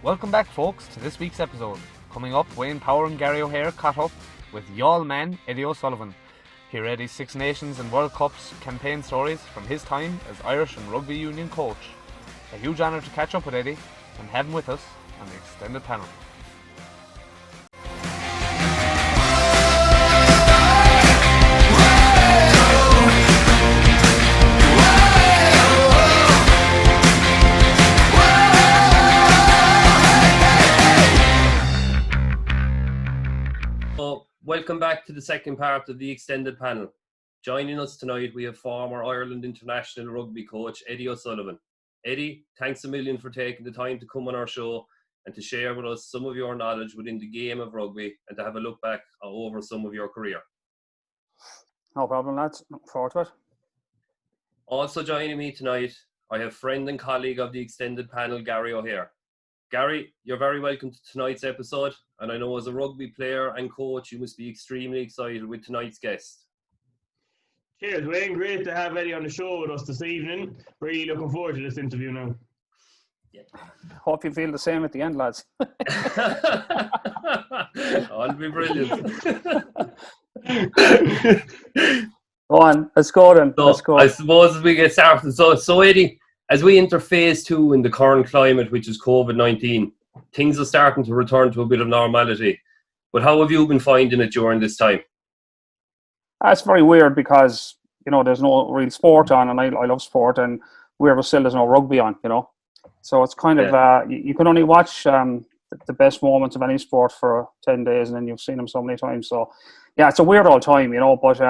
Welcome back, folks, to this week's episode. Coming up, Wayne Power and Garry O'Hare caught up with y'all man Eddie O'Sullivan. Hear Eddie's Six Nations and World Cups campaign stories from his time as Irish and rugby union coach. A huge honour to catch up with Eddie and have him with us on the extended panel. Welcome back to the second part of the extended panel. Joining us tonight, we have former Ireland international rugby coach Eddie O'Sullivan. Eddie, thanks a million for taking the time to come on our show and to share with us some of your knowledge within the game of rugby and to have a look back over some of your career. No problem, lads. Look forward to it. Also joining me tonight, I have friend and colleague of the extended panel, Garry O'Hare. Garry, you're very welcome to tonight's episode, and I know as a rugby player and coach, you must be extremely excited with tonight's guest. Cheers, Wayne. Great to have Eddie on the show with us this evening. Really looking forward to this interview now. Yeah. Hope you feel the same at the end, lads. I'll be brilliant. Go on, let's go then. Let's go. I suppose as we get started, so Eddie, as we enter phase 2 in the current climate, which is COVID-19, things are starting to return to a bit of normality. But how have you been finding it during this time? It's very weird because, you know, there's no real sport on, and I love sport, and wherever still there's no rugby on, you know. So it's kind of, you can only watch the best moments of any sport for 10 days, and then you've seen them so many times. So, yeah, it's a weird old time, you know, but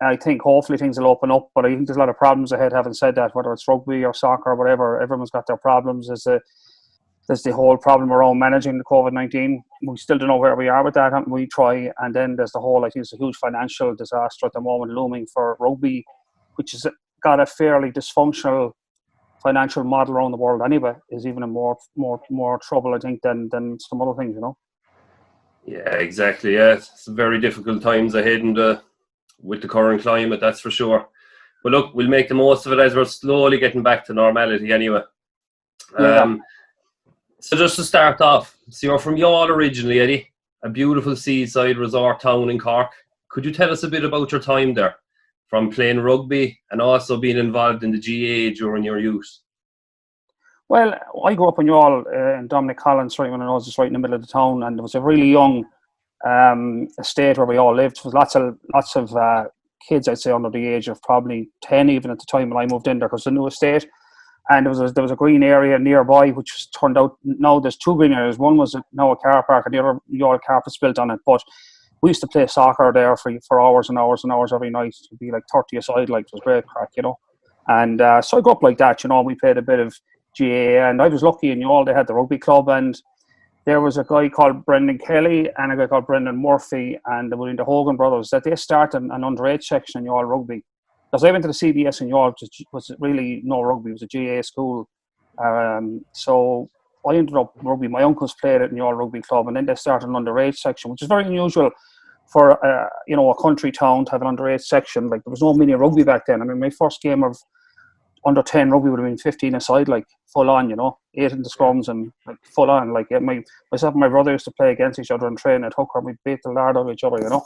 I think hopefully things will open up, but I think there's a lot of problems ahead. Having said that, whether it's rugby or soccer or whatever, everyone's got their problems. There's the whole problem around managing the COVID-19. We still don't know where we are with that. We try, and then there's the whole, I think it's a huge financial disaster at the moment looming for rugby, which has got a fairly dysfunctional financial model around the world anyway, is even in more trouble, I think, than some other things, you know. Yeah, exactly. Yeah, it's very difficult times ahead with the current climate, that's for sure. But look, we'll make the most of it as we're slowly getting back to normality anyway. So just to start off, so you're from Youghal originally, Eddie, a beautiful seaside resort town in Cork. Could you tell us a bit about your time there, from playing rugby and also being involved in the GAA during your youth? Well, I grew up in Youghal, in Dominic Collins, right when I was just right in the middle of the town, and there was a really young estate where we all lived. There was lots of kids, I'd say, under the age of probably 10 even at the time when I moved in there, because it's a new estate. And there was a green area nearby, which was turned out, now there's two green areas. One was now a car park, and the other, Youghal carpets built on it. But we used to play soccer there for hours and hours and hours every night. It'd be like 30 a side, like, it was great crack, you know. And so I grew up like that, you know. We played a bit of GAA, and I was lucky in Youghal, they had the rugby club, and there was a guy called Brendan Kelly and a guy called Brendan Murphy, and they were in the Hogan brothers, that they started an underage section in Youghal rugby. Because I went to the CBS in Youghal, which was really no rugby, it was a GAA school. So I ended up rugby. My uncles played it in Youghal Rugby Club, and then they started an underage section, which is very unusual for a country town to have an underage section. Like, there was no mini rugby back then. I mean, my first game of under 10 rugby would have been 15 aside, like full on, you know, 8 in the scrums and like full on. Like, myself and my brother used to play against each other and train at hooker. We'd beat the lard out of each other, you know.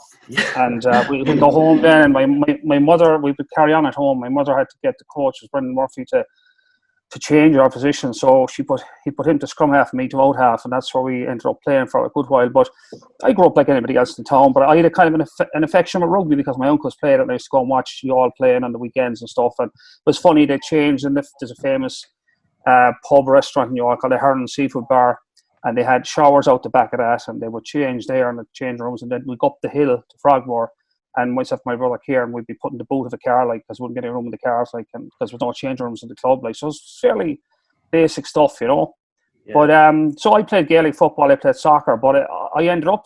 And we'd go home then, and my mother, we would carry on at home. My mother had to get the coach, was Brendan Murphy, to change our position. So he put him to scrum half and me to out half, and that's where we ended up playing for a good while. But I grew up like anybody else in town, but I had a kind of an affection with rugby because my uncles played it, and I used to go and watch you all playing on the weekends and stuff. And it was funny, they changed, and there's a famous pub restaurant in York called the Heron Seafood Bar, and they had showers out the back of that, and they would change there in the change rooms, and then we'd go up the hill to Frogmore, and myself and my brother Kieran, we'd be putting the boot of the car, like, because we wouldn't get any room in the cars, like, and because there was no change rooms in the club, like, so it was fairly basic stuff, you know. Yeah. But so I played Gaelic football, I played soccer, but I ended up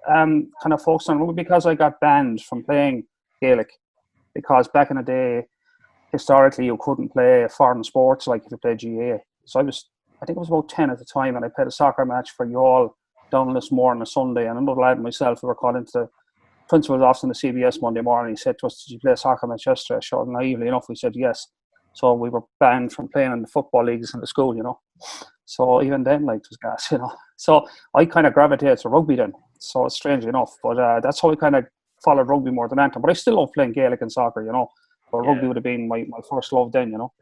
kind of focusing on rugby because I got banned from playing Gaelic, because back in the day, historically, you couldn't play foreign sports like if you played GAA. So I think I was about 10 at the time, and I played a soccer match for Youghal down in Lismore on a Sunday, and another lad and myself, we were called into the principal's office in the CBS Monday morning. He said to us, "Did you play a soccer match yesterday?" Sure, naively enough, we said yes. So we were banned from playing in the football leagues in the school, you know. So even then, like, it was gas, you know. So I kind of gravitated to rugby then. So it's strange enough, but that's how I kind of followed rugby more than anything. But I still love playing Gaelic and soccer, you know. But rugby would have been my first love then, you know.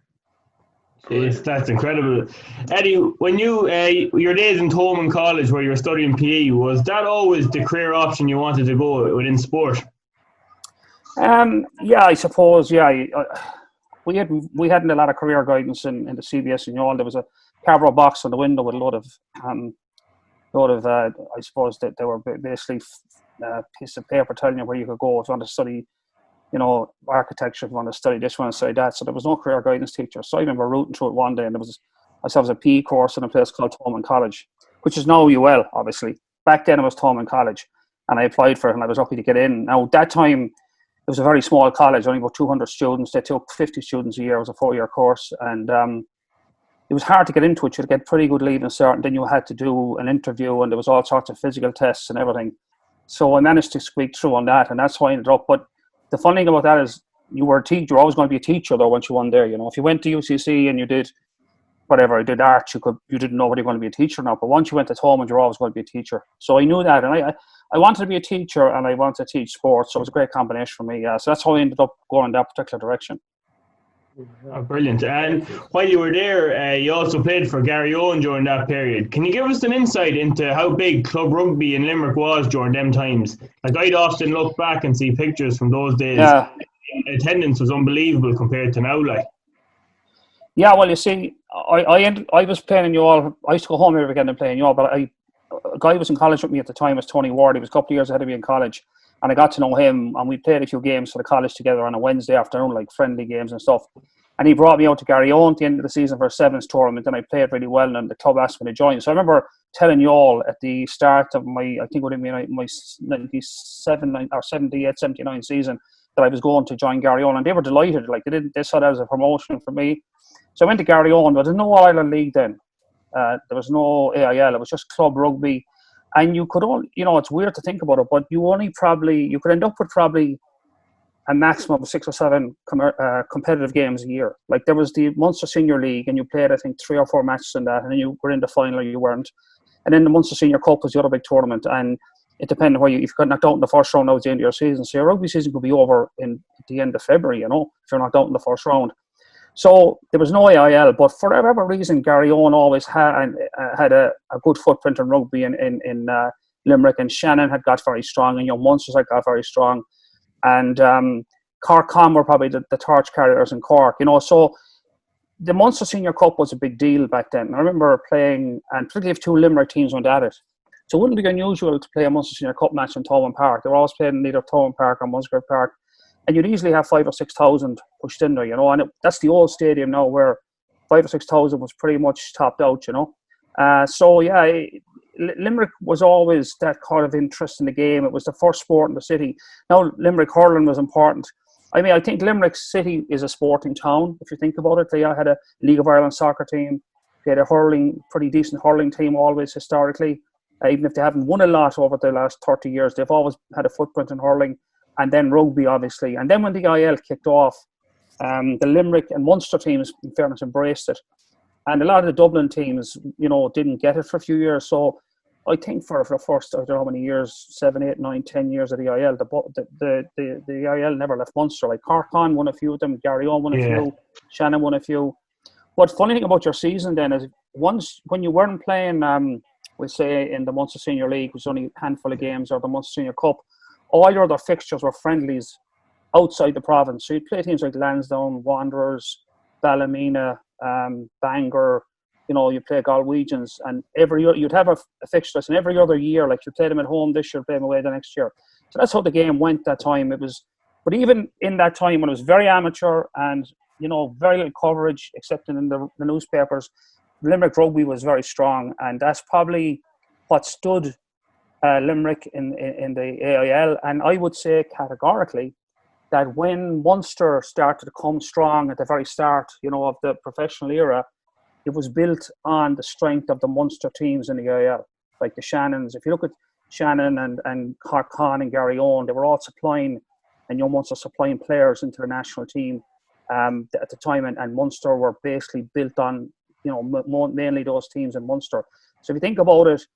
Yes, that's incredible. Eddie, when your days in Thomond College where you were studying PE, was that always the career option you wanted to go within sport? Yeah, I suppose. Yeah, we hadn't a lot of career guidance in the CBS and all. There was a cardboard box on the window with a lot of I suppose that they were basically piece of paper telling you where you could go if you want to study, you know, architecture, if you want to study this, if you want to study that. So there was no career guidance teacher. So I remember rooting through it one day, and I saw a PE course in a place called Thomond College, which is now UL, obviously. Back then it was Thomond College, and I applied for it, and I was lucky to get in. Now, that time, it was a very small college, only about 200 students. They took 50 students a year. It was a 4-year course, and it was hard to get into it. You had to get pretty good leaving cert, and then you had to do an interview, and there was all sorts of physical tests and everything. So I managed to squeak through on that, and that's how I ended up. But the funny thing about that is you were a teacher. You're always going to be a teacher, though, once you won there. You know, if you went to UCC and you did whatever, you did art, you didn't know whether you were going to be a teacher or not. But once you went at home, and you're always going to be a teacher. So I knew that, and I wanted to be a teacher, and I wanted to teach sports. So it was a great combination for me. So that's how I ended up going in that particular direction. Oh, brilliant. And while you were there, you also played for Garry during that period. Can you give us some insight into how big club rugby in Limerick was during them times? Like, I'd often look back and see pictures from those days. Yeah. Attendance was unbelievable compared to now. Like, yeah, well, you see, I was playing in Youghal. I used to go home every weekend and play in Youghal, but a guy was in college with me at the time was Tony Ward. He was a couple of years ahead of me in college, and I got to know him, and we played a few games for the college together on a Wednesday afternoon, like friendly games and stuff. And he brought me out to Garry at the end of the season for a sevens tournament, and I played really well, and the club asked me to join. So I remember telling Youghal at the start of my 97 or 78, 79 season that I was going to join Garry, and they were delighted. Like, they saw that as a promotion for me. So I went to Garry, but there was no Ireland League then. There was no AIL. It was just club rugby. And you could only, you know, it's weird to think about it, but you could end up with probably a maximum of 6 or 7 competitive games a year. Like, there was the Munster Senior League, and you played, I think, 3 or 4 matches in that, and then you were in the final or you weren't. And then the Munster Senior Cup was the other big tournament, and it depended where if you got knocked out in the first round, that was the end of your season. So your rugby season could be over at the end of February, you know, if you're knocked out in the first round. So there was no AIL, but for whatever reason, Garry always had a good footprint in rugby in Limerick, and Shannon had got very strong, and young Munsters had got very strong, and Cork Con were probably the torch carriers in Cork, you know. So the Munster Senior Cup was a big deal back then. I remember playing, and particularly if 2 Limerick teams went at it. So it wouldn't be unusual to play a Munster Senior Cup match in Thomond Park. They were always playing in either Thomond Park or Musgrave Park. And you'd easily have 5,000 or 6,000 pushed in there, you know. And that's the old stadium now, where 5,000 or 6,000 was pretty much topped out, you know. So yeah, Limerick was always that kind of interest in the game. It was the first sport in the city. Now Limerick hurling was important. I mean, I think Limerick City is a sporting town, if you think about it. They had a League of Ireland soccer team. They had a pretty decent hurling team always historically. Even if they haven't won a lot over the last 30 years, they've always had a footprint in hurling. And then rugby, obviously. And then when the IL kicked off, the Limerick and Munster teams, in fairness, embraced it. And a lot of the Dublin teams, you know, didn't get it for a few years. So I think for the first, I don't know how many years, 7, 8, 9, 10 years of the IL, the IL never left Munster. Like, Cork Con won a few of them, Garry won a few, Shannon won a few. But funny thing about your season then is when you weren't playing, we say in the Munster Senior League, which was only a handful of games, or the Munster Senior Cup, all your other fixtures were friendlies outside the province. So you'd play teams like Lansdowne, Wanderers, Ballymena, Bangor, you know, you play Galwegians, and every year you'd have a fixture, and every other year, like, you play them at home this year, play them away the next year. So that's how the game went that time. But even in that time when it was very amateur and, you know, very little coverage, except in the newspapers, Limerick rugby was very strong, and that's probably what stood Limerick in the AIL. And I would say categorically that when Munster started to come strong at the very start, you know, of the professional era, it was built on the strength of the Munster teams in the AIL, like the Shannons. If you look at Shannon and Cork Con and Garry they were all supplying, and young Munster supplying players into the national team. at the time, and Munster were basically built on, mainly those teams in Munster. So if you think about it,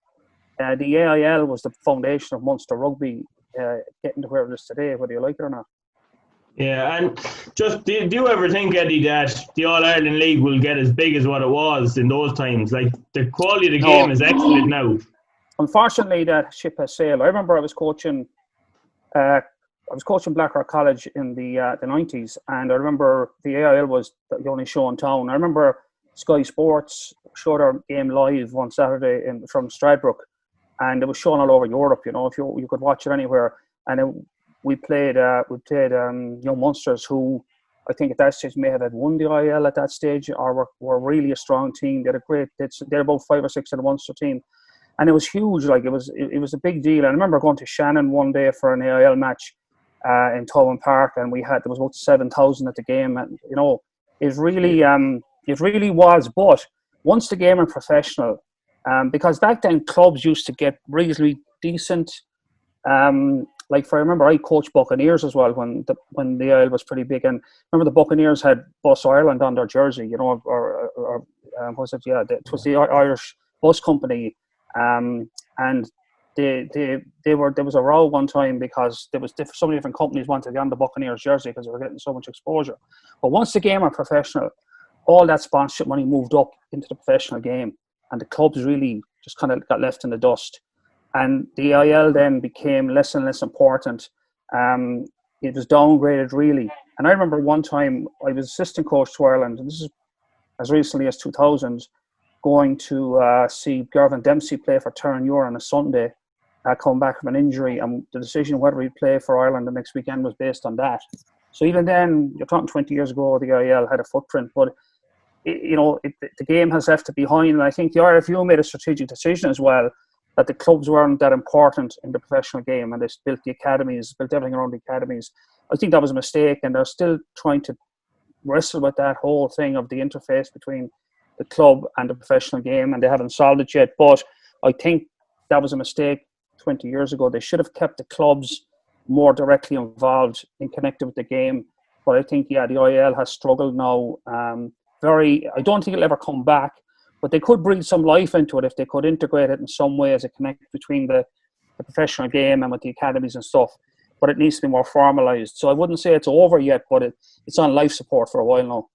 the AIL was the foundation of Munster rugby, getting to where it is today, whether you like it or not. Yeah, and just do you ever think, Eddie, that the All-Ireland League will get as big as what it was in those times? Like, the quality of the game is excellent now. Unfortunately, that ship has sailed. I remember I was coaching Blackrock College in the 90s, and I remember the AIL was the only show in town. I remember Sky Sports showed our game live one Saturday from Stradbrook, and it was shown all over Europe. If you could watch it anywhere. And we played young Munsters who I think at that stage may have had won the IL at that stage, or were really a strong team. They're about 5 or 6 in the Munster team, and it was huge. Like it was a big deal. I remember going to Shannon one day for an AIL match in Towin Park, and there was about 7,000 at the game, and it really was. But once the game went professional, because back then clubs used to get reasonably decent. I remember I coached Buccaneers as well when the AIL was pretty big, and remember the Buccaneers had Bus Ireland on their jersey, or was it? Yeah, it was the Irish bus company, and there was a row one time because there was so many different companies wanted to get on the Buccaneers jersey because they were getting so much exposure. But once the game went professional, all that sponsorship money moved up into the professional game, and the clubs really just kind of got left in the dust. And the IL then became less and less important. It was downgraded, really. And I remember one time I was assistant coach to Ireland, and this is as recently as 2000, going to see Gervin Dempsey play for Terranure on a Sunday, coming back from an injury. And the decision whether he'd play for Ireland the next weekend was based on that. So even then, you're talking 20 years ago, the IL had a footprint. But, the game has left it behind. And I think the RFU made a strategic decision as well, that the clubs weren't that important in the professional game, and they built the academies, built everything around the academies. I think that was a mistake, and they're still trying to wrestle with that whole thing of the interface between the club and the professional game, and they haven't solved it yet. But I think that was a mistake 20 years ago. They should have kept the clubs more directly involved and connected with the game. But I think, the IL has struggled now. I don't think it'll ever come back. But they could breathe some life into it if they could integrate it in some way as a connect between the professional game and with the academies and stuff. But it needs to be more formalised. So I wouldn't say it's over yet, but it's on life support for a while now.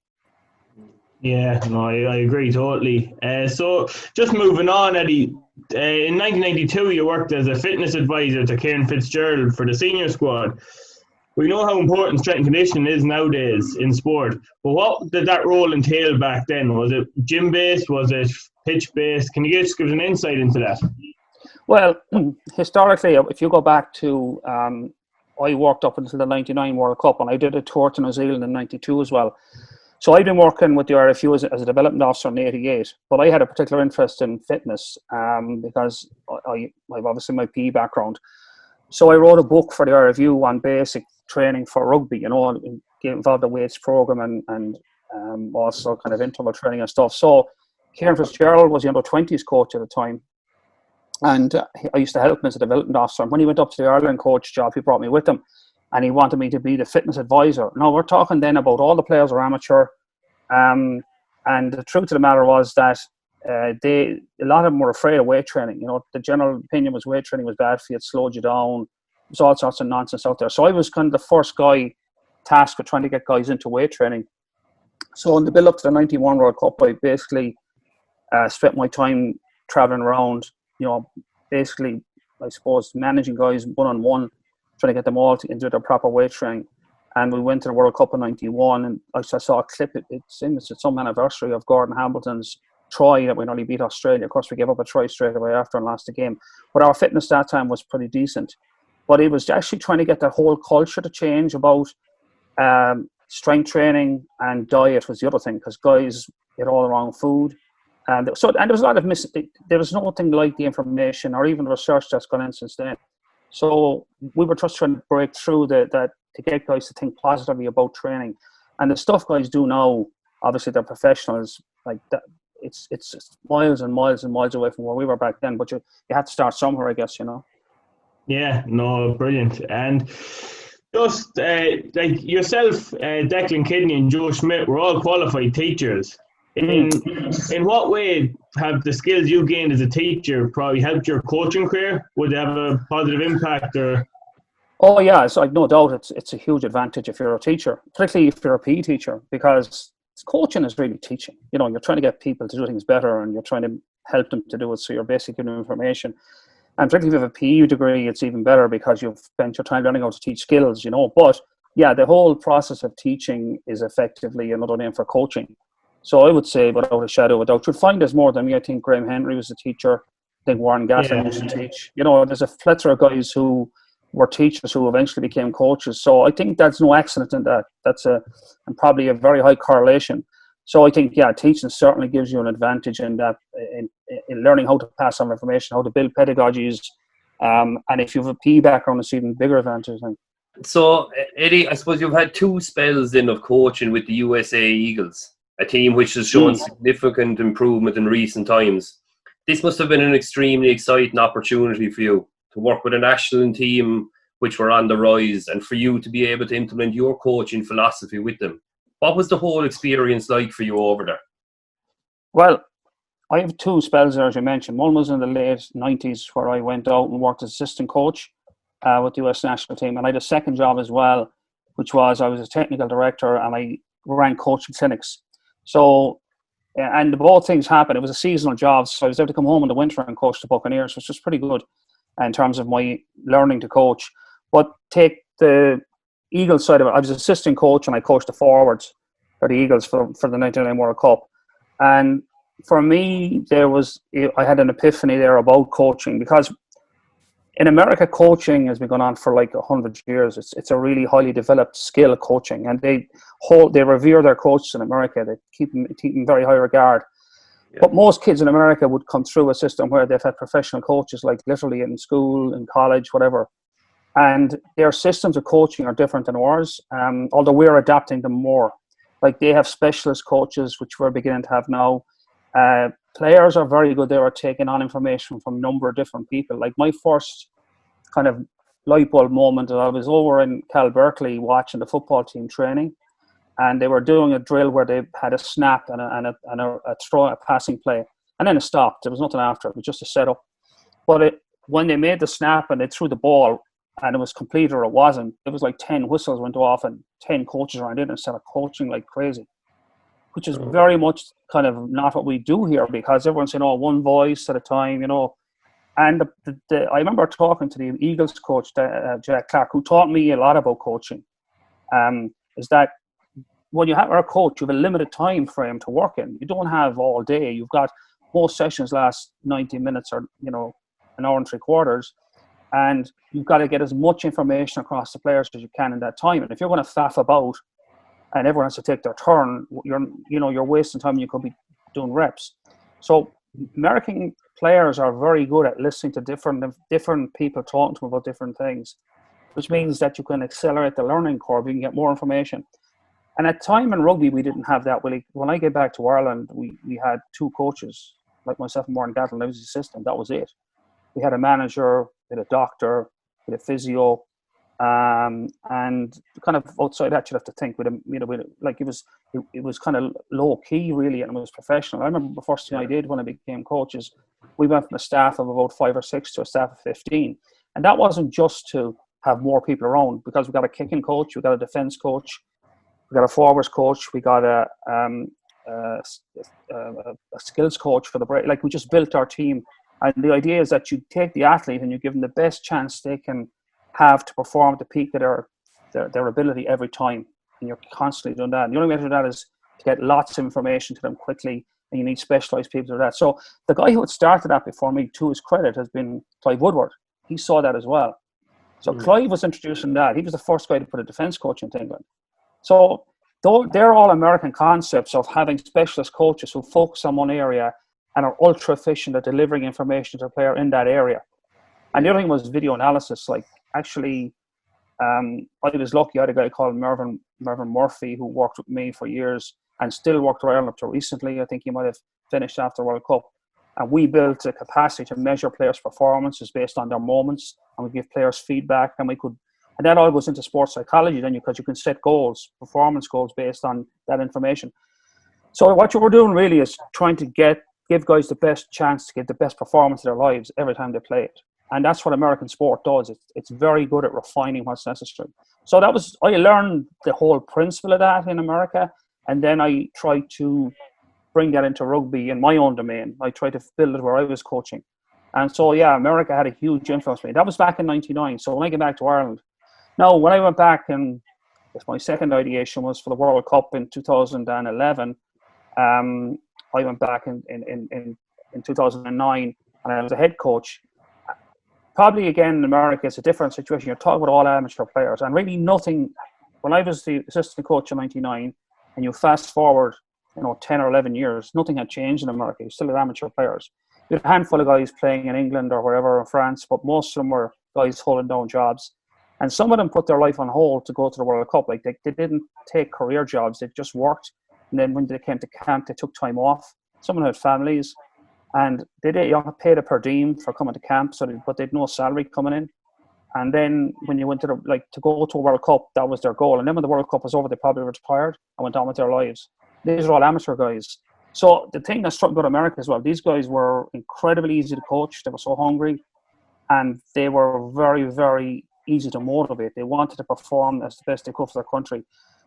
Yeah, no, I agree totally. So just moving on, Eddie, in 1992 you worked as a fitness advisor to Kieran Fitzgerald for the senior squad. We know how important strength and conditioning is nowadays in sport, but what did that role entail back then? Was it gym-based? Was it pitch-based? Can you just give us an insight into that? Well, historically, if you go back to, I worked up until the 99 World Cup, and I did a tour to New Zealand in 92 as well. So I've been working with the RFU as a development officer in 88, but I had a particular interest in fitness because I've obviously my PE background. So I wrote a book for the RFU on basic training for rugby, get involved in the weights program and also kind of interval training and stuff. So Kieran Fitzgerald was the under-20s coach at the time, and I used to help him as a development officer. And when he went up to the Ireland coach job, he brought me with him, and he wanted me to be the fitness advisor. Now, we're talking then about all the players are amateur, and the truth of the matter was that a lot of them were afraid of weight training. The general opinion was weight training was bad for you, it slowed you down. There's all sorts of nonsense out there. So I was kind of the first guy tasked with trying to get guys into weight training. So in the build up to the 91 World Cup, I basically spent my time traveling around, basically, I suppose, managing guys one-on-one, trying to get them all into their proper weight training. And we went to the World Cup in 91, and I saw a clip, it's some anniversary of Gordon Hamilton's try that we only beat Australia. Of course, we gave up a try straight away after and lost the game. But our fitness that time was pretty decent. But it was actually trying to get the whole culture to change about strength training, and diet was the other thing, because guys get all the wrong food. And there was a lot of there was nothing like the information or even the research that's gone in since then. So we were just trying to break through that to get guys to think positively about training. And the stuff guys do now, obviously they're professionals, like that. It's miles and miles and miles away from where we were back then. But you have to start somewhere, I guess, Yeah, no, brilliant. And Just like yourself, Declan Kidney and Joe Schmidt were all qualified teachers. In what way have the skills you gained as a teacher probably helped your coaching career? Would they have a positive impact or? Oh yeah, so I've no doubt it's a huge advantage if you're a teacher, particularly if you're a PE teacher, because coaching is really teaching. You know, you're trying to get people to do things better, and you're trying to help them to do it. So you're basically giving them information. And particularly if you have a PE degree, it's even better because you've spent your time learning how to teach skills. You know, but yeah, the whole process of teaching is effectively another name for coaching. So I would say, without a shadow of a doubt, you'll find there's more than me. I think Graham Henry was a teacher. I think Warren Gatlin used to teach. You know, there's a plethora of guys who were teachers who eventually became coaches. So I think that's no accident in that. And probably a very high correlation. So I think, yeah, teaching certainly gives you an advantage in that, in learning how to pass on information, how to build pedagogies. And if you have a PE background, it's even bigger advantage, I think. So, Eddie, I suppose you've had 2 spells then of coaching with the USA Eagles, a team which has shown significant improvement in recent times. This must have been an extremely exciting opportunity for you to work with a national team which were on the rise, and for you to be able to implement your coaching philosophy with them. What was the whole experience like for you over there? Well, I have 2 spells there, as you mentioned. One was in the late 90s where I went out and worked as assistant coach with the US national team. And I had a second job as well, which was I was a technical director and I ran coaching clinics. So, and both things happened. It was a seasonal job, so I was able to come home in the winter and coach the Buccaneers, which was pretty good in terms of my learning to coach. But take the Eagles side of it, I was assistant coach and I coached the forwards for the Eagles for the 99 World Cup. And for me, I had an epiphany there about coaching, because in America, coaching has been going on for like 100 years. It's a really highly developed skill, coaching, and they revere their coaches in America. They keep them in very high regard. Yeah. But most kids in America would come through a system where they've had professional coaches, like literally in school, in college, whatever. And their systems of coaching are different than ours, although we're adapting them more. Like they have specialist coaches, which we're beginning to have now. Players are very good. They are taking on information from a number of different people. Like my first kind of light bulb moment, I was over in Cal Berkeley watching the football team training, and they were doing a drill where they had a snap and a throw, a passing play, and then it stopped. There was nothing after it. It was just a setup. But when they made the snap and they threw the ball and it was complete or it wasn't, it was like 10 whistles went off and 10 coaches around it instead of coaching like crazy, which is very much kind of not what we do here, because everyone's saying, oh, one voice at a time, you know. And I remember talking to the Eagles coach, Jack Clark, who taught me a lot about coaching, is that when you have a coach, you have a limited time frame to work in. You don't have all day. You've got most sessions last 90 minutes or, you know, an hour and 3/4. And you've got to get as much information across the players as you can in that time. And if you're going to faff about and everyone has to take their turn, you're wasting time. You could be doing reps. So American players are very good at listening to different people talking to them about different things, which means that you can accelerate the learning curve. You can get more information. And at time in rugby, we didn't have that. When I get back to Ireland, we had 2 coaches, like myself and Warren Gatlin. I was the assistant. That was it. We had a manager, we had a doctor, we had a physio, and kind of outside that, you'd have to think it was kind of low key really, and it was professional. I remember the first thing I did when I became coaches, we went from a staff of about 5 or 6 to a staff of 15, and that wasn't just to have more people around, because we got a kicking coach, we got a defense coach, we got a forwards coach, we got a skills coach for the break. Like, we just built our team. And the idea is that you take the athlete and you give them the best chance they can have to perform at the peak of their ability every time. And you're constantly doing that. And the only way to do that is to get lots of information to them quickly, and you need specialised people to do that. So the guy who had started that before me, to his credit, has been Clive Woodward. He saw that as well. So Clive was introducing that. He was the first guy to put a defence coach into England. So they're all American concepts of having specialist coaches who focus on one area and are ultra efficient at delivering information to a player in that area. And the other thing was video analysis. Like, actually, I was lucky. I had a guy called Mervyn Murphy who worked with me for years and still worked with Ireland up to recently. I think he might have finished after the World Cup. And we built a capacity to measure players' performances based on their moments, and we give players feedback, and we could And that all goes into sports psychology then, because you can set goals, performance goals based on that information. So what you were doing really is trying to give guys the best chance to get the best performance of their lives every time they play it. And that's what American sport does. It's very good at refining what's necessary. So I learned the whole principle of that in America. And then I tried to bring that into rugby in my own domain. I tried to build it where I was coaching. And so, yeah, America had a huge influence on me. That was back in 99. So when I came back to Ireland, now when I went back, and my second ideation was for the World Cup in 2011. I went back in 2009, and I was a head coach. Probably again in America, it's a different situation. You're talking about all amateur players, and really nothing. When I was the assistant coach in '99, and you fast forward, 10 or 11 years, nothing had changed in America. You still had amateur players. You had a handful of guys playing in England or wherever in France, but most of them were guys holding down jobs, and some of them put their life on hold to go to the World Cup. Like they didn't take career jobs; they just worked. And then when they came to camp, they took time off. Some of them had families. And they paid a per diem for coming to camp, but they had no salary coming in. And then when you went to go to a World Cup, that was their goal. And then when the World Cup was over, they probably retired and went on with their lives. These are all amateur guys. So the thing that struck me about America as well, these guys were incredibly easy to coach. They were so hungry, and they were very, very easy to motivate. They wanted to perform as the best they could for their country.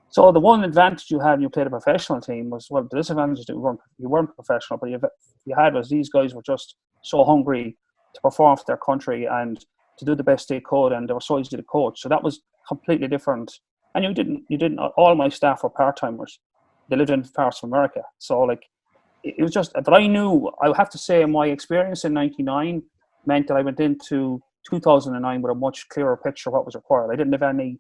So the one advantage you had when you played a professional team was, well, the disadvantage that you weren't professional, but you had was these guys were just so hungry to perform for their country and to do the best they could, and they were so easy to coach. So that was completely different. And you didn't. All my staff were part-timers. They lived in parts of America. So it was just. But I knew. I have to say, my experience in '99 meant that I went into 2009 with a much clearer picture of what was required. I didn't have any.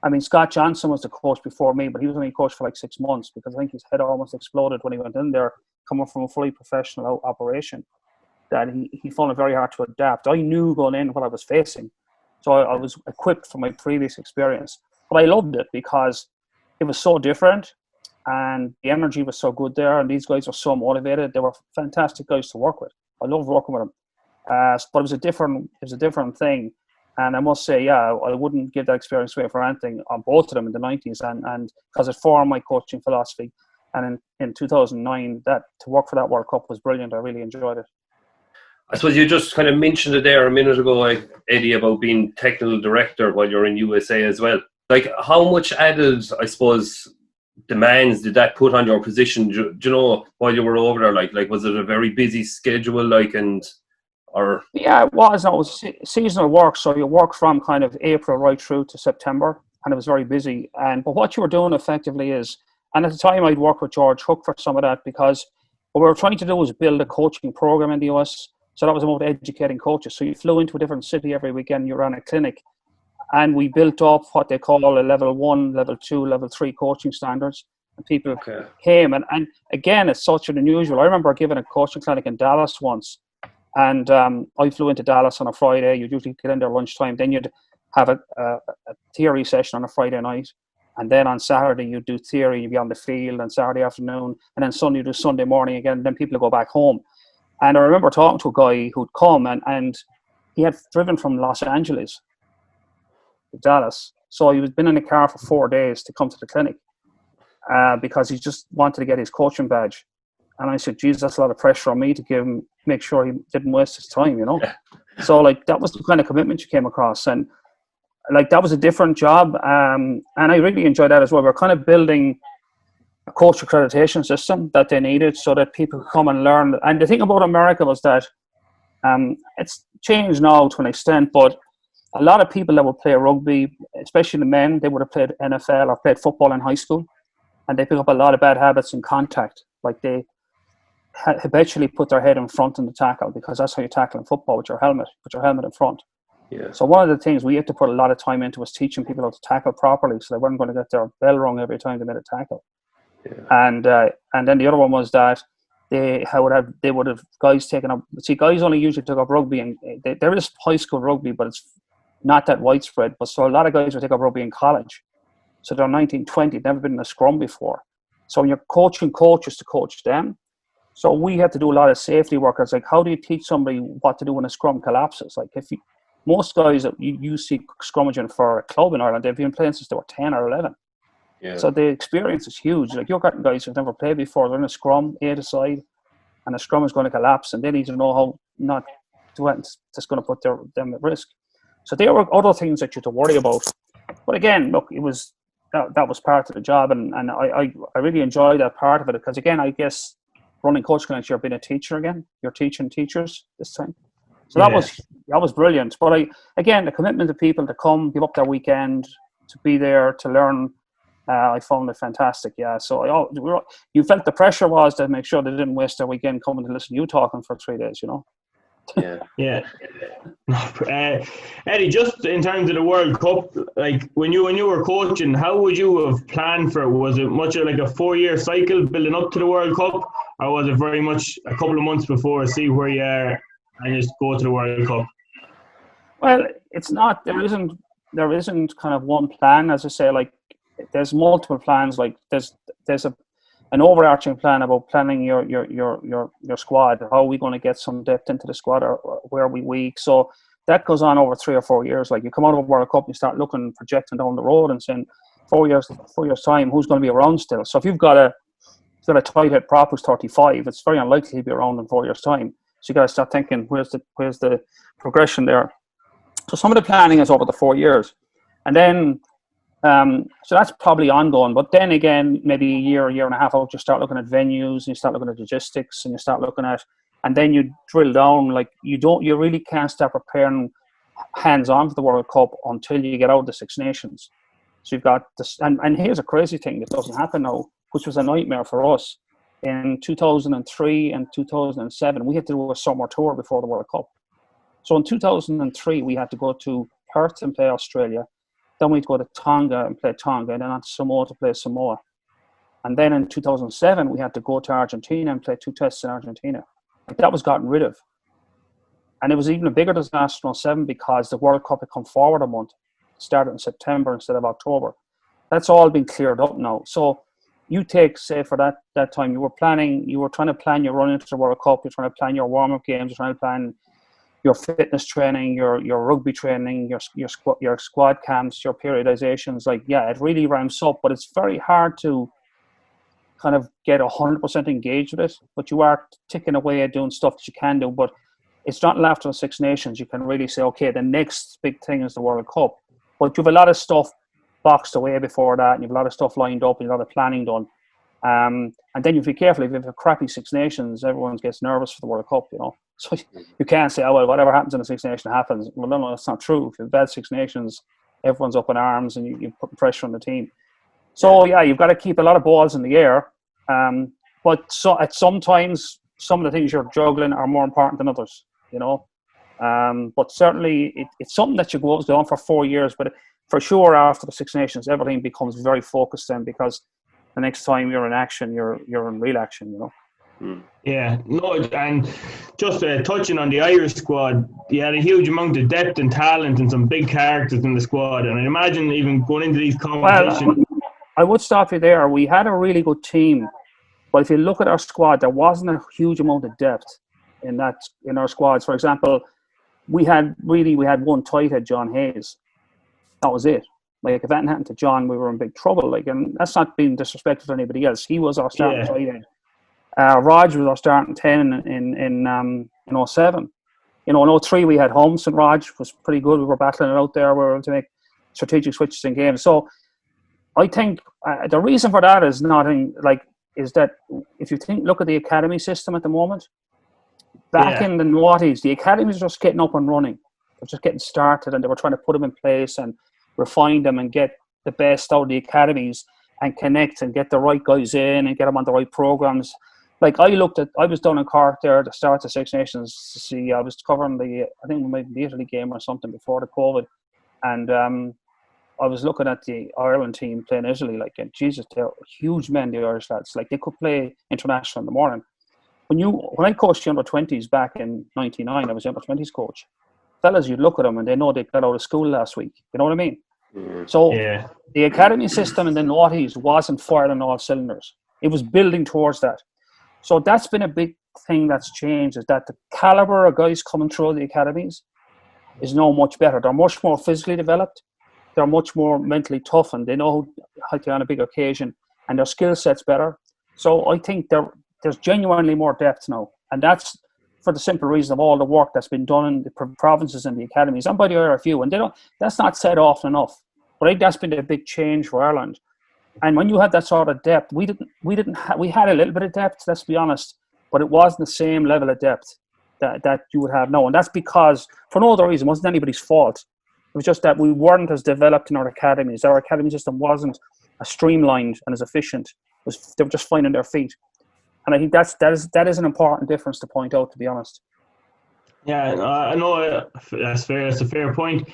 I mean, Scott Johnson was the coach before me, but he was only coach for 6 months because I think his head almost exploded when he went in there, coming from a fully professional operation, that he found it very hard to adapt. I knew going in what I was facing, so I was equipped from my previous experience. But I loved it because it was so different, and the energy was so good there, and these guys were so motivated. They were fantastic guys to work with. I loved working with them, but it was a different thing. And I must say, yeah, I wouldn't give that experience away for anything on both of them in the 90s, and because it formed my coaching philosophy. And in 2009, that to work for that World Cup was brilliant. I really enjoyed it. I suppose you just kind of mentioned it there a minute ago, Eddie, about being technical director while you're in USA as well. How much added, I suppose, demands did that put on your position? Do you know, while you were over there? Like was it a very busy schedule? Yeah, it was. No, it was seasonal work. So you work from kind of April right through to September, and it was very busy. But what you were doing effectively is, and at the time I'd work with George Hook for some of that, because what we were trying to do was build a coaching program in the US. So that was about educating coaches. So you flew into a different city every weekend, you ran a clinic, and we built up what they call a level 1, level 2, level 3 coaching standards. And people came, and again, it's such an unusual. I remember giving a coaching clinic in Dallas once. And I flew into Dallas on a Friday. You'd usually get in there lunchtime. Then you'd have a theory session on a Friday night. And then on Saturday, you'd do theory. You'd be on the field on Saturday afternoon. And then Sunday, you'd do Sunday morning again. And then people would go back home. And I remember talking to a guy who'd come, and he had driven from Los Angeles to Dallas. So he was been in a car for 4 days to come to the clinic because he just wanted to get his coaching badge. And I said, geez, that's a lot of pressure on me to make sure he didn't waste his time, Yeah. So that was the kind of commitment you came across. And that was a different job. And I really enjoyed that as well. We're kind of building a coach accreditation system that they needed so that people could come and learn. And the thing about America was that it's changed now to an extent, but a lot of people that would play rugby, especially the men, they would have played NFL or played football in high school. And they pick up a lot of bad habits in contact. They habitually put their head in front in the tackle because that's how you tackle in football with your helmet. Put your helmet in front. Yeah. So one of the things we had to put a lot of time into was teaching people how to tackle properly, so they weren't going to get their bell rung every time they made a tackle. Yeah. And then the other one was that they would have guys taken up. See, guys only usually took up rugby, and there is high school rugby, but it's not that widespread. But so a lot of guys would take up rugby in college. So they're 19, 20, never been in a scrum before. So when you're coaching coaches to coach them. So we had to do a lot of safety work. It's how do you teach somebody what to do when a scrum collapses? most guys that you see scrummaging for a club in Ireland, they've been playing since they were 10 or 11. Yeah. So the experience is huge. Like, you're getting guys who've never played before. They're in a scrum, 8 aside, and the scrum is going to collapse, and they need to know how not to just going to put them at risk. So there were other things that you had to worry about. But again, look, it was that was part of the job, and I really enjoyed that part of it, because again, I guess running coach clinics, you're being a teacher again. You're teaching teachers this time. So that was brilliant. But again, the commitment of people to come, give up their weekend, to be there, to learn, I found it fantastic. Yeah. So you felt the pressure was to make sure they didn't waste their weekend coming to listen to you talking for 3 days, you know. Yeah. Eddie, just in terms of the World Cup, like when you were coaching, how would you have planned for it? Was it much like a 4-year cycle building up to the World Cup, or was it very much a couple of months before, see where you are and just go to the World Cup? Well, it's not. There isn't kind of one plan. As I say, like, there's multiple plans. Like there's an overarching plan about planning your squad. How are we going to get some depth into the squad, or where are we weak? So that goes on over 3 or 4 years. Like, you come out of a World Cup, you start looking, projecting down the road, and saying 4 years time, who's going to be around still? So if you've got a tight head prop who's 35, it's very unlikely he'll be around in 4 years time. So you got to start thinking, where's the progression there? So some of the planning is over the 4 years, and then so that's probably ongoing. But then again, maybe a year and a half out, you start looking at venues, and you start looking at logistics, and you start looking at, and then you drill down. Like, you really can't start preparing hands-on for the World Cup until you get out of the Six Nations. So you've got this, and here's a crazy thing that doesn't happen now, which was a nightmare for us. In 2003 and 2007, we had to do a summer tour before the World Cup. So in 2003, we had to go to Perth and play Australia. Then we'd go to Tonga and play Tonga, and then on to Samoa to play Samoa. And then in 2007, we had to go to Argentina and play 2 tests in Argentina. Like, that was gotten rid of. And it was even a bigger disaster in 2007 because the World Cup had come forward a month. It started in September instead of October. That's all been cleared up now. So you take, say, for that time, you were trying to plan your run into the World Cup, you're trying to plan your warm-up games, you're trying to plan your fitness training, your rugby training, your squad camps, your periodizations. Like, yeah, it really ramps up, but it's very hard to kind of get 100% engaged with it. But you are ticking away at doing stuff that you can do. But it's not until after the Six Nations you can really say, okay, the next big thing is the World Cup. But you have a lot of stuff boxed away before that, and you have a lot of stuff lined up, and a lot of planning done. And then you have to be careful. If you have a crappy Six Nations, everyone gets nervous for the World Cup, you know. So you can't say, oh, well, whatever happens in the Six Nations happens. Well, no, that's not true. If you have bad Six Nations, everyone's up in arms, and you put pressure on the team. So, yeah, you've got to keep a lot of balls in the air. But so at sometimes, some of the things you're juggling are more important than others, you know. But certainly, it's something that you go on for 4 years. But for sure, after the Six Nations, everything becomes very focused then, because the next time you're in action, you're in real action, you know. Yeah, no, and just touching on the Irish squad, you had a huge amount of depth and talent and some big characters in the squad. And I imagine even going into these competitions. Well, I would stop you there. We had a really good team, but if you look at our squad, there wasn't a huge amount of depth in our squads. For example, we had one tight head, John Hayes. That was it. Like, if anything happened to John, we were in big trouble. Like, and that's not being disrespectful to anybody else. He was our starting tight end. Raj was our starting 10 in 07. You know, in 03 we had Holmes, and Raj was pretty good. We were battling it out there. We were able to make strategic switches in games. So I think the reason for that is is that if you look at the academy system at the moment, back in the noughties, the academies were just getting up and running. They're just getting started, and they were trying to put them in place and refine them and get the best out of the academies and connect and get the right guys in and get them on the right programs. Like, I was down in Cork there to start the Six Nations to see. I was covering I think maybe the Italy game or something before the COVID, and I was looking at the Ireland team playing Italy. Like, and Jesus, they're huge men, the Irish lads. Like, they could play international in the morning. When I coached the under-20s back in '99, I was the under-20s coach. Fellas, you'd look at them and they know they got out of school last week. You know what I mean? So the academy system in the noughties wasn't firing on all cylinders. It was building towards that. So that's been a big thing that's changed, is that the caliber of guys coming through the academies is now much better. They're much more physically developed. They're much more mentally tough, and they know how to on a big occasion, and their skill set's better. So I think there's genuinely more depth now, and that's for the simple reason of all the work that's been done in the provinces and the academies, and by the IRFU. And that's not said often enough, but I think that's been a big change for Ireland. And when you have that sort of depth, we had a little bit of depth, let's be honest, but it wasn't the same level of depth that you would have now. And that's because, for no other reason, it wasn't anybody's fault. It was just that we weren't as developed in our academies. Our academy system wasn't as streamlined and as efficient. They were just finding their feet. And I think that is an important difference to point out, to be honest. Yeah, I know that's fair. That's a fair point.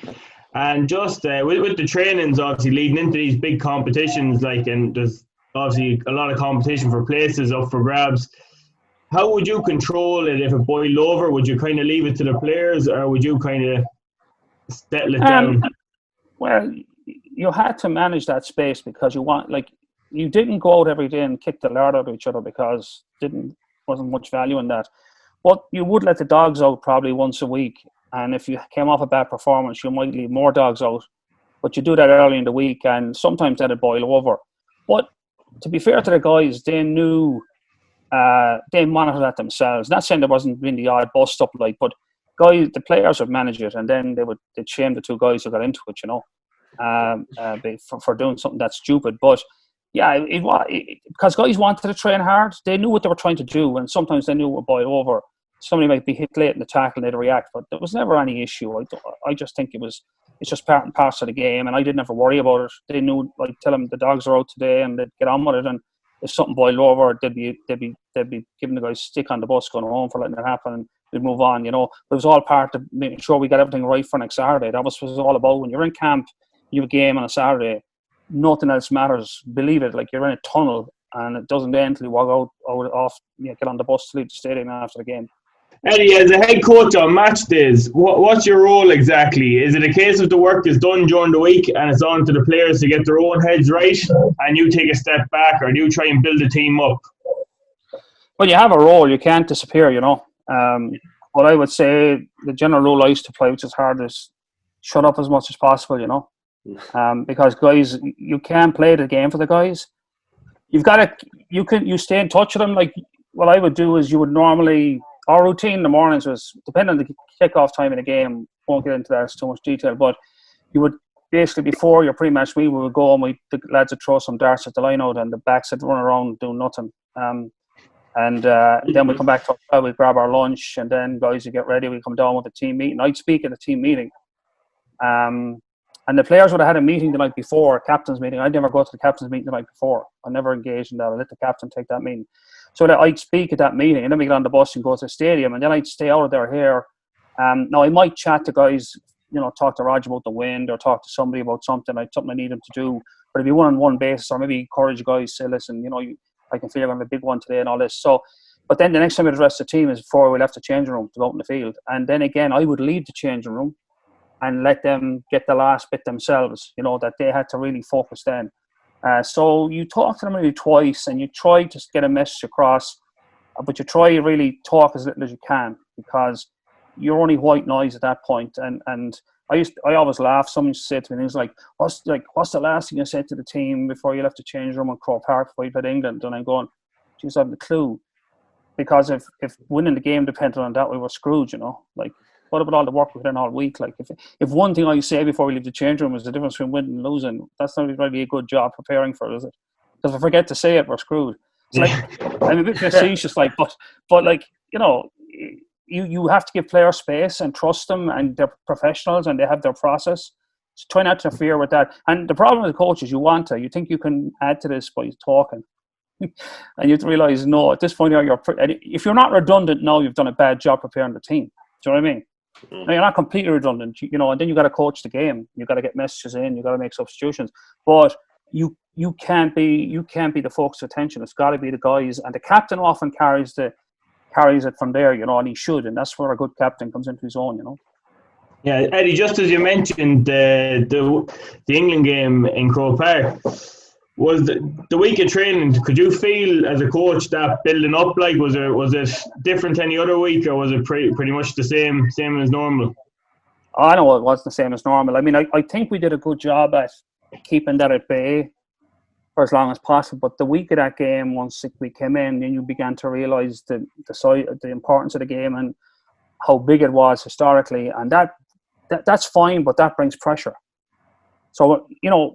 And just with the trainings, obviously leading into these big competitions, and there's obviously a lot of competition for places up for grabs. How would you control it if it boiled over? Would you kind of leave it to the players, or would you kind of settle it down? Well, you had to manage that space because you didn't go out every day and kick the lard out of each other because wasn't much value in that. But you would let the dogs out probably once a week, and if you came off a bad performance, you might leave more dogs out. But you do that early in the week, and sometimes that'd boil over. But to be fair to the guys, they knew. They monitored that themselves. Not saying there wasn't been the odd bust up, but the players would manage it, and then they'd shame the two guys who got into it, for doing something that's stupid. But yeah, because guys wanted to train hard. They knew what they were trying to do, and sometimes they knew it would boil over. Somebody might be hit late in the tackle and they'd react, but there was never any issue. I just think it's just part and parcel of the game, and I didn't ever worry about it. They knew, tell them the dogs are out today, and they'd get on with it. And if something boiled over, they'd be giving the guys stick on the bus going home for letting it happen, and we'd move on. It was all part of making sure we got everything right for next Saturday. That was what it was all about. When you're in camp, you have a game on a Saturday, nothing else matters. Believe it, you're in a tunnel, and it doesn't end until you walk get on the bus to leave the stadium after the game. Eddie, as a head coach on match days, what's your role exactly? Is it a case of the work is done during the week and it's on to the players to get their own heads right, and you take a step back, or do you try and build a team up? Well, you have a role. You can't disappear, What I would say, the general rule I used to play, which is hard, is shut up as much as possible, because guys, you can't play the game for the guys. You stay in touch with them. What I would do is you would normally... Our routine in the mornings was, depending on the kickoff time in the game, won't get into that in too much detail, but you would basically, before your pre-match meeting, we would go and the lads would throw some darts at the line out, and the backs would run around doing nothing. Then we come back to our, we grab our lunch, and then guys would get ready, we come down with the team meeting. I'd speak at the team meeting. And the players would have had a meeting the night before, a captain's meeting. I'd never go to the captain's meeting the night before. I never engaged in that. I let the captain take that meeting. So that I'd speak at that meeting, and then we get on the bus and go to the stadium, and then I'd stay out of their hair. Now, I might chat to guys, talk to Roger about the wind, or talk to somebody about something I need them to do. But it'd be one-on-one basis, or maybe encourage guys, say, listen, I can feel you're going to have a big one today and all this. So, but then the next time we'd address the team is before we left the changing room to go out in the field. And then again, I would leave the changing room and let them get the last bit themselves, that they had to really focus then. So you talk to them maybe twice, and you try to get a message across, but you try to really talk as little as you can, because you're only white noise at that point. And I always laugh. Someone used to say to me, he was like, what's the last thing you said to the team before you left the change room in Croke Park before you played England? And I'm going, geez, I haven't a clue. Because if winning the game depended on that, we were screwed, What about all the work we've done all week? If one thing I say before we leave the change room is the difference between winning and losing, that's not really a good job preparing for it, is it? Because if I forget to say it, we're screwed. I'm a bit facetious, but you have to give players space and trust them, and they're professionals and they have their process. So try not to interfere with that. And the problem with the coaches, you think you can add to this by talking. And you have to realise, no, at this point, if you're not redundant now, you've done a bad job preparing the team. Do you know what I mean? Now, you're not completely redundant, and then you've got to coach the game. You've got to get messages in. You've got to make substitutions. But you can't be the focus of attention. It's got to be the guys, and the captain often carries it from there, and he should, and that's where a good captain comes into his own, Yeah, Eddie, just as you mentioned the England game in Croke Park, was the week of training, could you feel as a coach that building up, was it different any other week, or was it pretty much the same as normal? I know it wasn't the same as normal. I mean, I think we did a good job at keeping that at bay for as long as possible. But the week of that game, once we came in, then you began to realise the importance of the game and how big it was historically. And that's fine, but that brings pressure. So, you know,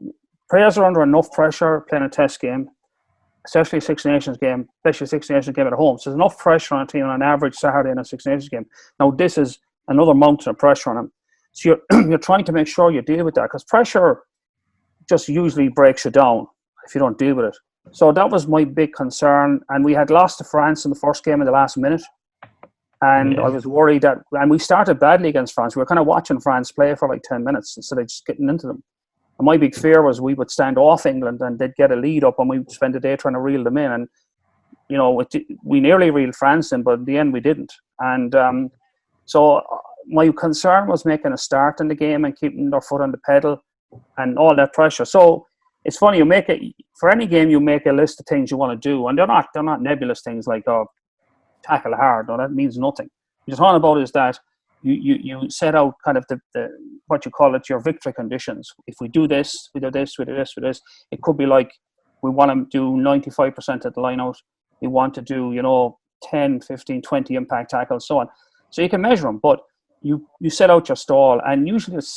players are under enough pressure playing a test game, especially a Six Nations game, especially a Six Nations game at home. So there's enough pressure on a team on an average Saturday in a Six Nations game. Now, this is another mountain of pressure on them. So you're trying to make sure you deal with that, because pressure just usually breaks you down if you don't deal with it. So that was my big concern. And we had lost to France in the first game in the last minute. And I was worried that, and we started badly against France. We were kind of watching France play for like 10 minutes instead of just getting into them. And my big fear was we would stand off England and they'd get a lead up and we'd spend the day trying to reel them in. And, you know, we nearly reeled France in, but in the end we didn't. And so my concern was making a start in the game and keeping their foot on the pedal and all that pressure. So it's funny, you make it, for any game you make a list of things you want to do, and they're not nebulous things like, tackle hard. No, that means nothing. What you're talking about is that you set out kind of the what you call it, your victory conditions. If we do this, we do this, we do this, we do this. It could be like we want to do 95% of the line out. We want to do, 10, 15, 20 impact tackles, so on. So you can measure them, but you set out your stall, and usually there's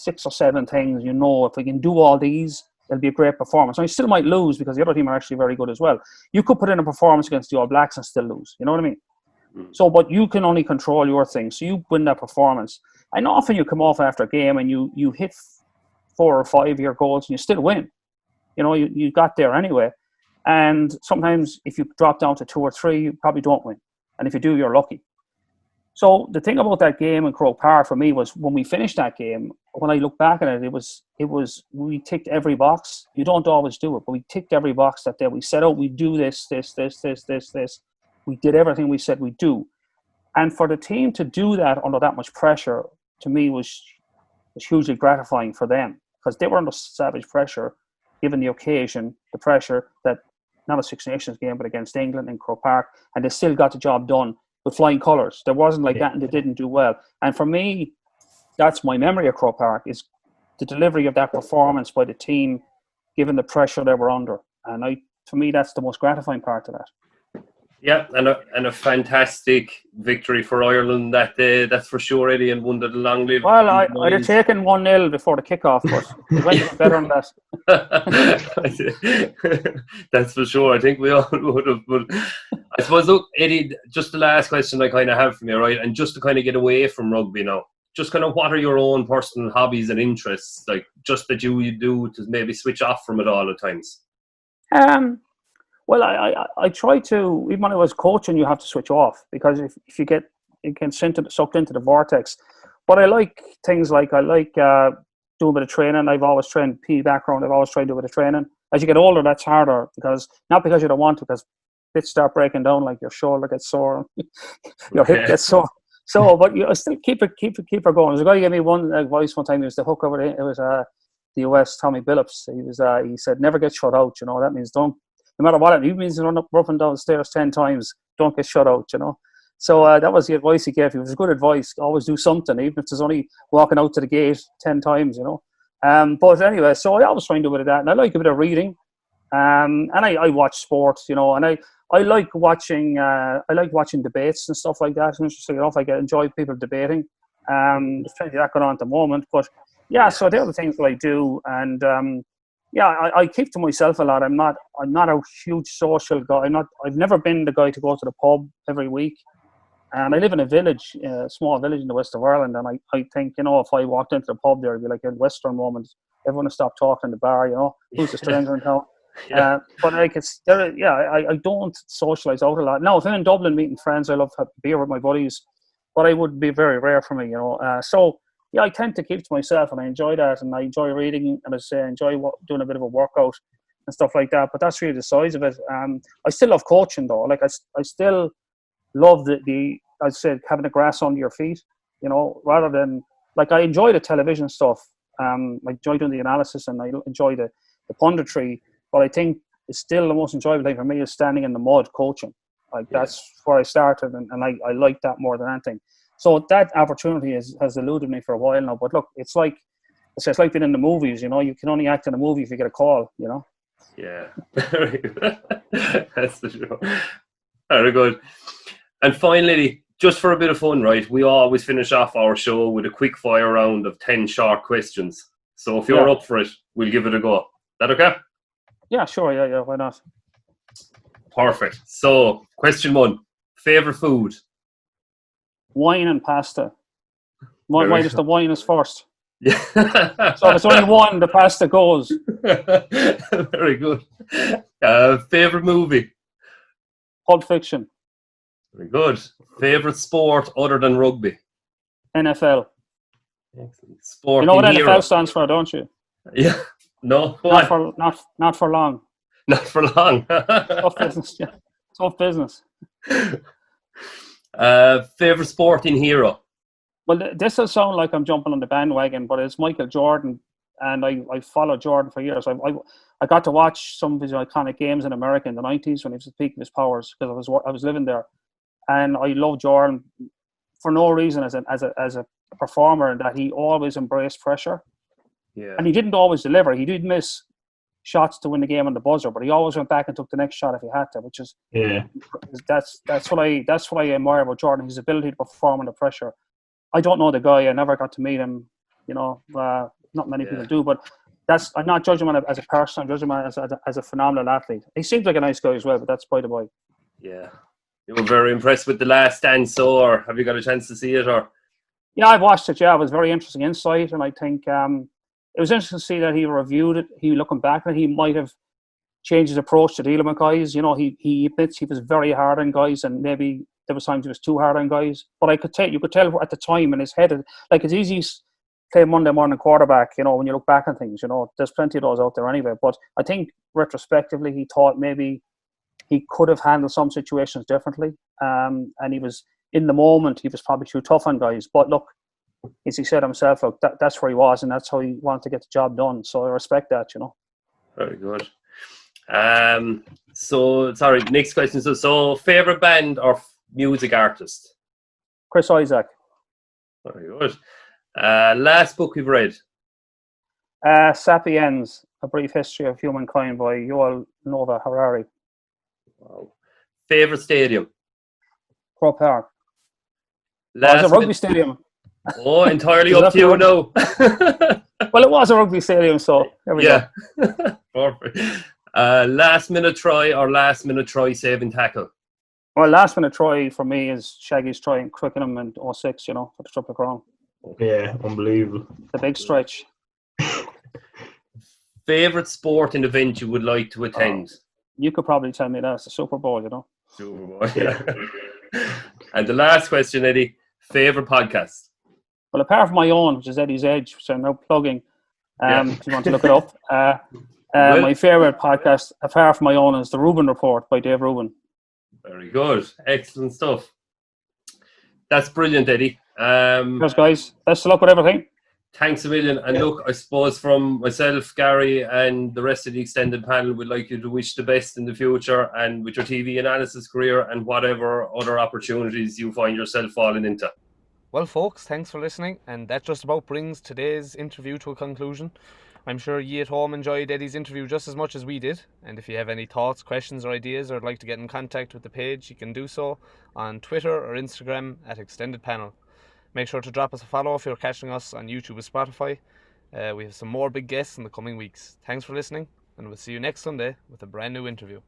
6 or 7 things, if we can do all these, it'll be a great performance. Now, you still might lose because the other team are actually very good as well. You could put in a performance against the All Blacks and still lose. You know what I mean? So, but you can only control your thing. So you win that performance. And often you come off after a game and you hit 4 or 5 of your goals and you still win. You got there anyway. And sometimes if you drop down to 2 or 3, you probably don't win. And if you do, you're lucky. So the thing about that game in Croke Park for me was when we finished that game, when I look back at it, it was we ticked every box. You don't always do it, but we ticked every box that day. We set out, we do this. We did everything we said we'd do. And for the team to do that under that much pressure, to me, was hugely gratifying for them, because they were under savage pressure, given the occasion, the pressure that not a Six Nations game, but against England in Croke Park, and they still got the job done with flying colours. There wasn't like that and they didn't do well. And for me, that's my memory of Croke Park, is the delivery of that performance by the team, given the pressure they were under. And for me, that's the most gratifying part of that. Yeah, and a fantastic victory for Ireland that day, that's for sure, Eddie, and one that long live. Well, I'd have taken 1-0 before the kickoff, but it went a bit better than that. That's for sure. I think we all would have. But I suppose, look, Eddie, just the last question I kind of have from you, right? And just to kind of get away from rugby now, just kind of what are your own personal hobbies and interests, like just that you do to maybe switch off from it all at times? Well, I try to, even when I was coaching, you have to switch off, because if you get sucked into the vortex. But I like things like, I like doing a bit of training. I've always trained PE background. I've always tried to do a bit of training. As you get older, that's harder, not because you don't want to, because bits start breaking down, like your shoulder gets sore, your hip gets sore. So, but you still keep it going. There's a guy who gave me one advice one time. He was the hook over it. It was the US Tommy Billups. He said, never get shut out. That means don't. No matter what it means, run up and down the stairs 10 times, don't get shut out, So that was the advice he gave. It was good advice. Always do something, even if it's only walking out to the gate 10 times, But anyway, so I always try and do a bit of that. And I like a bit of reading. And I watch sports, and I like watching debates and stuff like that. It's interesting enough. I enjoy people debating. There's plenty of that going on at the moment. But yeah, so they're the things that I do. And I keep to myself a lot. I'm not a huge social guy. I've never been the guy to go to the pub every week. And I live in a village, a small village in the west of Ireland. And I think, if I walked into the pub there, it'd be like a Western moment. Everyone would stop talking in the bar, who's the stranger in town. But I don't socialise out a lot. Now, if I'm in Dublin meeting friends, I love to have beer with my buddies. But it would be very rare for me, So, I tend to keep to myself, and I enjoy that, and I enjoy reading, and as I say, I enjoy doing a bit of a workout and stuff like that. But that's really the size of it. I still love coaching, though. Like I still love the I said, having the grass under your feet, rather than, like, I enjoy the television stuff. I enjoy doing the analysis, and I enjoy the punditry. But I think it's still the most enjoyable thing for me is standing in the mud coaching. Like, that's where I started, and I like that more than anything. So that opportunity has eluded me for a while now. But look, it's like being in the movies. You know, you can only act in a movie if you get a call. You know. Yeah, very good. That's the show. Very good. And finally, just for a bit of fun, right? We always finish off our show with a quick fire round of 10 short questions. So if you're up for it, we'll give it a go. Is that okay? Yeah, sure. Yeah, why not? Perfect. So, question 1. Favorite food? Wine and pasta. Why does the wine is first? Yeah. So if it's only one, the pasta goes. Very good. Favorite movie? Pulp Fiction. Very good. Favorite sport other than rugby? NFL. Excellent. Sport You know what hero. NFL stands for, don't you? Yeah. No. Not for long. Not for long. Tough business. Yeah. Tough business. Favorite sporting hero? Well, this will sound like I'm jumping on the bandwagon, but it's Michael Jordan, and I followed Jordan for years. I got to watch some of his iconic games in America in the 90s when he was at the peak of his powers, because I was living there, and I love Jordan for no reason as a performer, in that he always embraced pressure. Yeah. And he didn't always deliver. He did miss shots to win the game on the buzzer, but he always went back and took the next shot if he had to, which is that's what I admire about Jordan, his ability to perform under pressure. I don't know the guy. I never got to meet him. You know, not many people do, but I'm not judging him as a person. I'm judging him as a phenomenal athlete. He seems like a nice guy as well, but that's by the way. Yeah. You were very impressed with The Last Stand, or have you got a chance to see it? Or yeah, I watched it. Yeah, it was very interesting insight, and I think it was interesting to see that he reviewed it. He, looking back at it, he might have changed his approach to dealing with guys. You know, he admits he was very hard on guys, and maybe there was times he was too hard on guys. But you could tell at the time in his head, like it's easy to play Monday morning quarterback, you know, when you look back on things, you know, there's plenty of those out there anyway. But I think retrospectively, he thought maybe he could have handled some situations differently. And he was, in the moment, he was probably too tough on guys. But look, as he said himself, look, that's where he was, and that's how he wanted to get the job done. So I respect that, you know. Very good. So, sorry, next question. So favorite band or music artist? Chris Isaak. Very good. Last book you've read? Sapiens, A Brief History of Humankind by Yuval Noah Harari. Wow. Favorite stadium? Croke Park. It's a rugby stadium. Oh, entirely up to you now. Well, it was a rugby stadium, so there we go. Perfect. Last minute try or last minute try saving tackle? Well, last minute try for me is Shaggy's try in Twickenham in 06, you know, for the Triple Crown. Yeah, unbelievable. The big stretch. Favorite sporting event you would like to attend? You could probably tell me that's the Super Bowl, you know. Super Bowl, yeah. And the last question, Eddie, favorite podcast? Well, apart from my own, which is Eddie's Edge, which I'm now plugging, if you want to look it up. My favourite podcast, apart from my own, is The Rubin Report by Dave Rubin. Very good. Excellent stuff. That's brilliant, Eddie. Cheers, guys. Best of luck with everything. Thanks a million. And look, I suppose from myself, Garry, and the rest of the extended panel, we'd like you to wish the best in the future and with your TV analysis career and whatever other opportunities you find yourself falling into. Well, folks, thanks for listening, and that just about brings today's interview to a conclusion. I'm sure ye at home enjoyed Eddie's interview just as much as we did, and if you have any thoughts, questions or ideas, or would like to get in contact with the page, you can do so on Twitter or Instagram at Extended Panel. Make sure to drop us a follow if you're catching us on YouTube or Spotify. We have some more big guests in the coming weeks. Thanks for listening, and we'll see you next Sunday with a brand new interview.